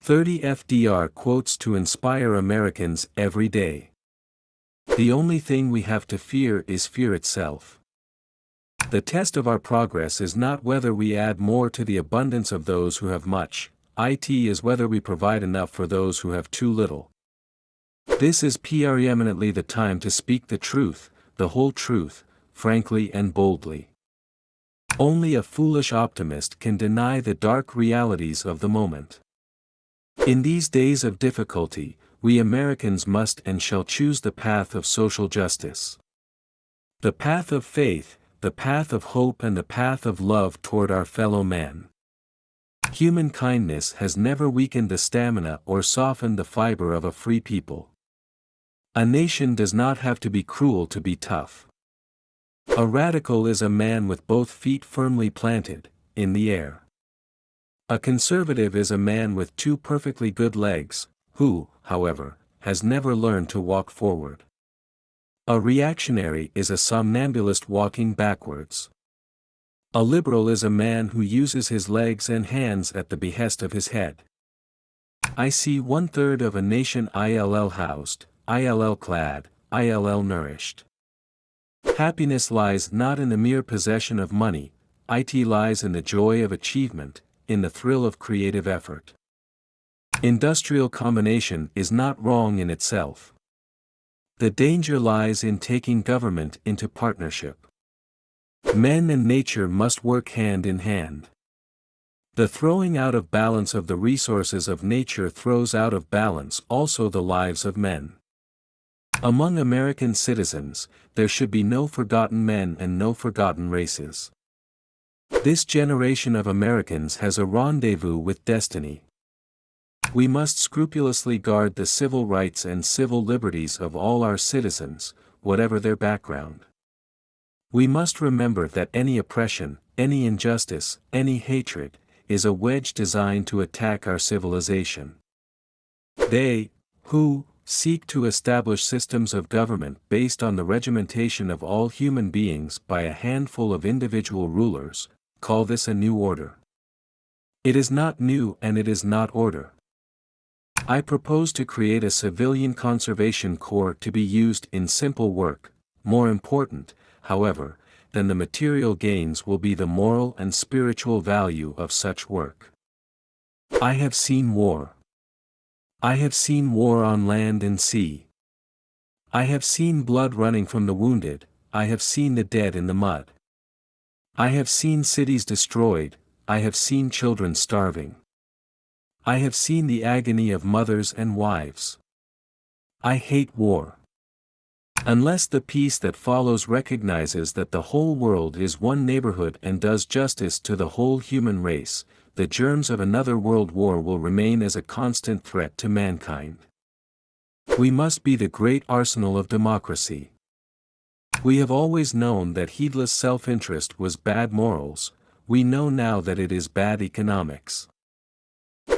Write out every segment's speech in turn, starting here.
30 FDR quotes to inspire Americans every day. The only thing we have to fear is fear itself. The test of our progress is not whether we add more to the abundance of those who have much, it is whether we provide enough for those who have too little. This is preeminently the time to speak the truth, the whole truth, frankly and boldly. Only a foolish optimist can deny the dark realities of the moment. In these days of difficulty, we Americans must and shall choose the path of social justice. The path of faith, the path of hope, and the path of love toward our fellow man. Human kindness has never weakened the stamina or softened the fiber of a free people. A nation does not have to be cruel to be tough. A radical is a man with both feet firmly planted, in the air. A conservative is a man with two perfectly good legs, who, however, has never learned to walk forward. A reactionary is a somnambulist walking backwards. A liberal is a man who uses his legs and hands at the behest of his head. I see 1/3 of a nation ill housed, ill clad, ill nourished. Happiness lies not in the mere possession of money, it lies in the joy of achievement, in the thrill of creative effort. Industrial combination is not wrong in itself. The danger lies in taking government into partnership. Men and nature must work hand in hand. The throwing out of balance of the resources of nature throws out of balance also the lives of men. Among American citizens, there should be no forgotten men and no forgotten races. This generation of Americans has a rendezvous with destiny. We must scrupulously guard the civil rights and civil liberties of all our citizens, whatever their background. We must remember that any oppression, any injustice, any hatred, is a wedge designed to attack our civilization. They, who seek to establish systems of government based on the regimentation of all human beings by a handful of individual rulers, call this a new order. It is not new and it is not order. I propose to create a civilian conservation corps to be used in simple work. More important, however, than the material gains will be the moral and spiritual value of such work. I have seen war. I have seen war on land and sea. I have seen blood running from the wounded, I have seen the dead in the mud. I have seen cities destroyed, I have seen children starving. I have seen the agony of mothers and wives. I hate war. Unless the peace that follows recognizes that the whole world is one neighborhood and does justice to the whole human race, the germs of another world war will remain as a constant threat to mankind. We must be the great arsenal of democracy. We have always known that heedless self-interest was bad morals, we know now that it is bad economics.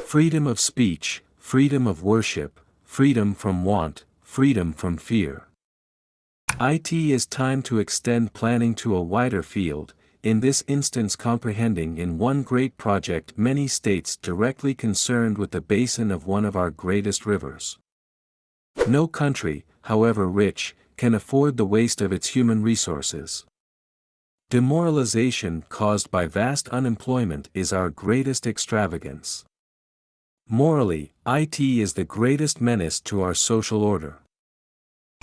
Freedom of speech, freedom of worship, freedom from want, freedom from fear. It is time to extend planning to a wider field, in this instance comprehending in one great project many states directly concerned with the basin of one of our greatest rivers. No country, however rich, can afford the waste of its human resources. Demoralization caused by vast unemployment is our greatest extravagance. Morally, it is the greatest menace to our social order.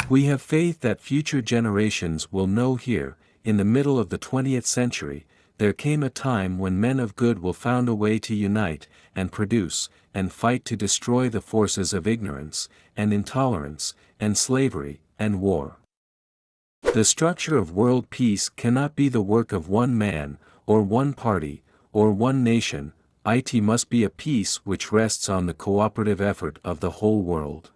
We have faith that future generations will know here, in the middle of the 20th century, there came a time when men of good will found a way to unite, and produce, and fight to destroy the forces of ignorance, and intolerance, and slavery, and war. The structure of world peace cannot be the work of one man, or one party, or one nation, it must be a peace which rests on the cooperative effort of the whole world.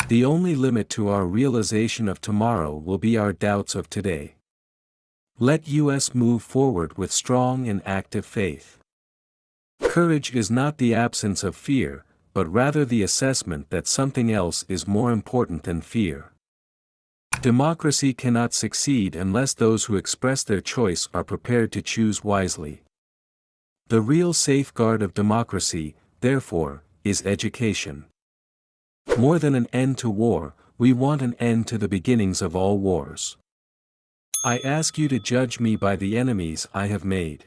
The only limit to our realization of tomorrow will be our doubts of today. Let us move forward with strong and active faith. Courage is not the absence of fear, but rather the assessment that something else is more important than fear. Democracy cannot succeed unless those who express their choice are prepared to choose wisely. The real safeguard of democracy, therefore, is education. More than an end to war, we want an end to the beginnings of all wars. I ask you to judge me by the enemies I have made.